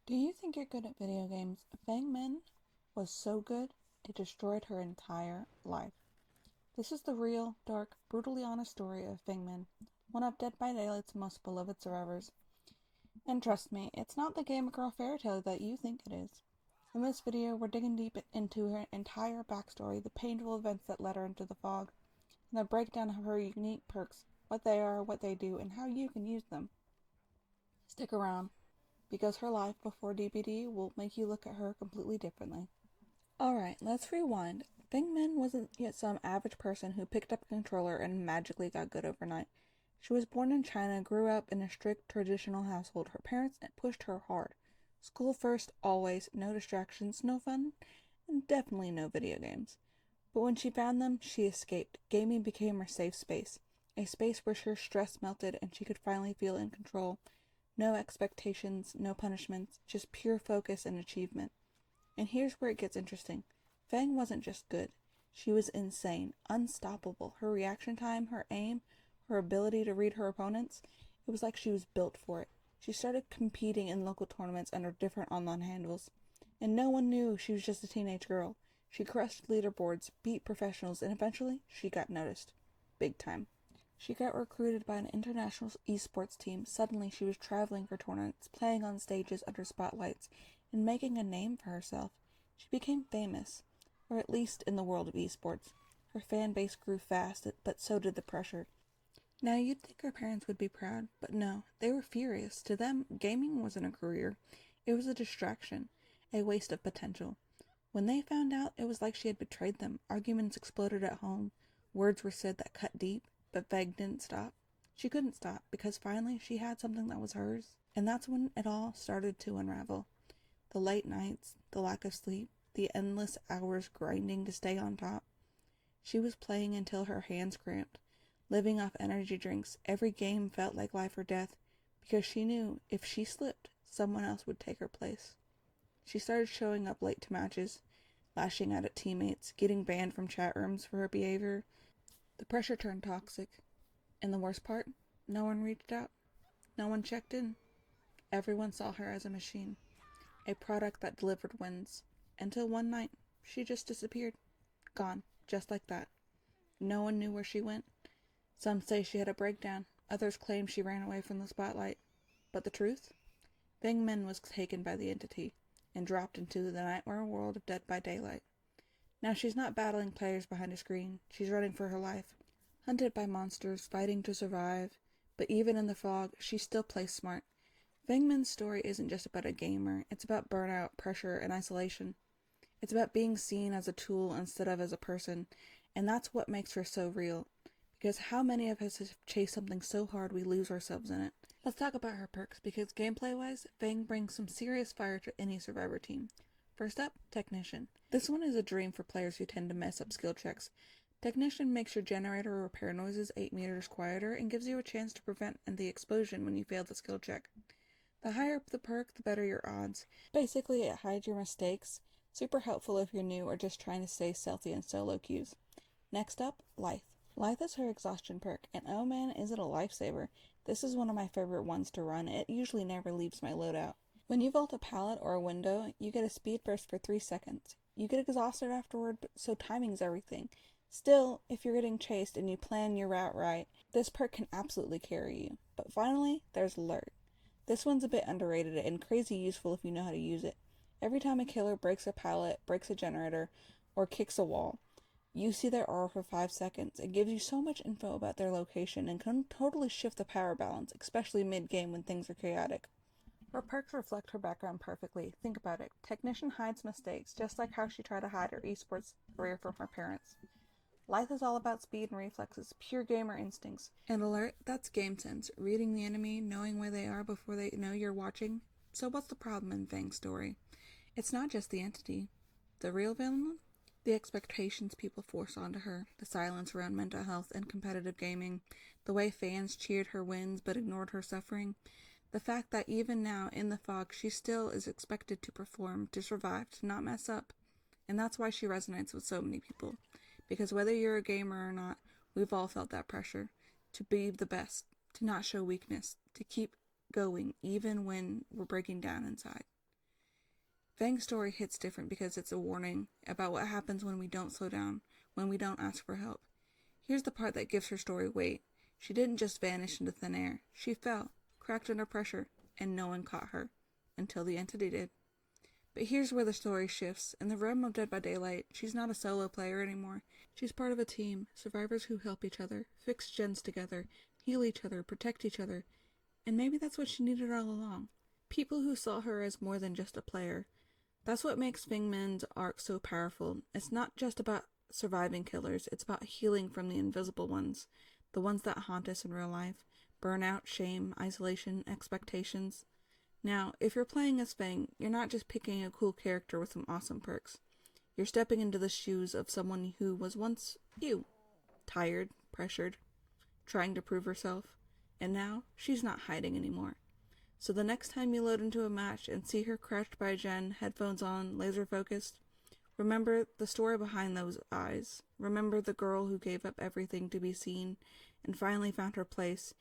Do you think you're good at video games? Feng Min was so good, it destroyed her entire life. This is the real, dark, brutally honest story of Feng Min, one of Dead by Daylight's most beloved survivors. And trust me, it's not the gamer girl fairy tale that you think it is. In this video, we're digging deep into her entire backstory, the painful events that led her into the fog, and the breakdown of her unique perks, what they are, what they do, and how you can use them. Stick around, because her life before DBD will make you look at her completely differently. Alright, let's rewind. Feng Min wasn't yet some average person who picked up a controller and magically got good overnight. She was born in China, grew up in a strict traditional household. Her parents pushed her hard. School first, always, no distractions, no fun, and definitely no video games. But when she found them, she escaped. Gaming became her safe space, a space where her stress melted and she could finally feel in control. No expectations, no punishments, just pure focus and achievement. And here's where it gets interesting. Feng wasn't just good. She was insane, unstoppable. Her reaction time, her aim, her ability to read her opponents, it was like she was built for it. She started competing in local tournaments under different online handles, and no one knew she was just a teenage girl. She crushed leaderboards, beat professionals, and eventually she got noticed. Big time. She got recruited by an international esports team. Suddenly she was traveling for tournaments, playing on stages under spotlights, and making a name for herself. She became famous, or at least in the world of esports. Her fan base grew fast, but so did the pressure. Now you'd think her parents would be proud, but no, they were furious. To them, gaming wasn't a career. It was a distraction, a waste of potential. When they found out, it was like she had betrayed them. Arguments exploded at home. Words were said that cut deep. But Veg didn't stop. She couldn't stop, because finally she had something that was hers. And that's when it all started to unravel. The late nights, the lack of sleep, the endless hours grinding to stay on top. She was playing until her hands cramped, living off energy drinks. Every game felt like life or death, because she knew if she slipped, someone else would take her place. She started showing up late to matches, lashing out at teammates, getting banned from chat rooms for her behavior. The pressure turned toxic, and the worst part, no one reached out. No one checked in. Everyone saw her as a machine, a product that delivered wins. Until one night, she just disappeared. Gone, just like that. No one knew where she went. Some say she had a breakdown. Others claim she ran away from the spotlight. But the truth? Feng Min was taken by the entity and dropped into the nightmare world of Dead by Daylight. Now she's not battling players behind a screen. She's running for her life. Hunted by monsters, fighting to survive. But even in the fog, she still plays smart. Feng Min's story isn't just about a gamer. It's about burnout, pressure, and isolation. It's about being seen as a tool instead of as a person. And that's what makes her so real. Because how many of us have chased something so hard we lose ourselves in it? Let's talk about her perks, because gameplay-wise, Feng brings some serious fire to any Survivor team. First up, Technician. This one is a dream for players who tend to mess up skill checks. Technician makes your generator or repair noises 8 meters quieter and gives you a chance to prevent the explosion when you fail the skill check. The higher up the perk, the better your odds. Basically, it hides your mistakes. Super helpful if you're new or just trying to stay stealthy in solo queues. Next up, Lithe. Lithe is her exhaustion perk, and oh man, is it a lifesaver. This is one of my favorite ones to run. It usually never leaves my loadout. When you vault a pallet or a window, you get a speed burst for 3 seconds. You get exhausted afterward, so timing's everything. Still, if you're getting chased and you plan your route right, this perk can absolutely carry you. But finally, there's Alert. This one's a bit underrated and crazy useful if you know how to use it. Every time a killer breaks a pallet, breaks a generator, or kicks a wall, you see their aura for 5 seconds. It gives you so much info about their location and can totally shift the power balance, especially mid-game when things are chaotic. Her perks reflect her background perfectly. Think about it. Technician hides mistakes, just like how she tried to hide her esports career from her parents. Life is all about speed and reflexes, pure gamer instincts. And Alert, that's game sense. Reading the enemy, knowing where they are before they know you're watching. So what's the problem in Fang's story? It's not just the entity. The real villain? The expectations people force onto her, the silence around mental health and competitive gaming, the way fans cheered her wins but ignored her suffering, the fact that even now, in the fog, she still is expected to perform, to survive, to not mess up. And that's why she resonates with so many people. Because whether you're a gamer or not, we've all felt that pressure. To be the best, to not show weakness, to keep going even when we're breaking down inside. Fang's story hits different because it's a warning about what happens when we don't slow down, when we don't ask for help. Here's the part that gives her story weight. She didn't just vanish into thin air. She fell, cracked under pressure, and no one caught her, until the entity did. But here's where the story shifts. In the realm of Dead by Daylight, she's not a solo player anymore. She's part of a team, survivors who help each other, fix gens together, heal each other, protect each other. And maybe that's what she needed all along. People who saw her as more than just a player. That's what makes Feng Min's arc so powerful. It's not just about surviving killers, it's about healing from the invisible ones, the ones that haunt us in real life. Burnout, shame, isolation, expectations. Now, if you're playing as Feng, you're not just picking a cool character with some awesome perks. You're stepping into the shoes of someone who was once you. Tired, pressured, trying to prove herself. And now, she's not hiding anymore. So the next time you load into a match and see her crouched by a gen, headphones on, laser focused, remember the story behind those eyes. Remember the girl who gave up everything to be seen and finally found her place,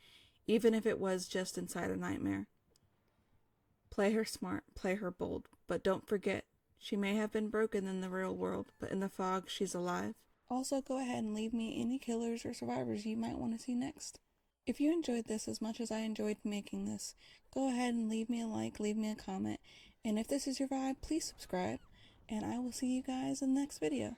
even if it was just inside a nightmare. Play her smart, play her bold, but don't forget, she may have been broken in the real world, but in the fog, she's alive. Also, go ahead and leave me any killers or survivors you might want to see next. If you enjoyed this as much as I enjoyed making this, go ahead and leave me a like, leave me a comment, and if this is your vibe, please subscribe, and I will see you guys in the next video.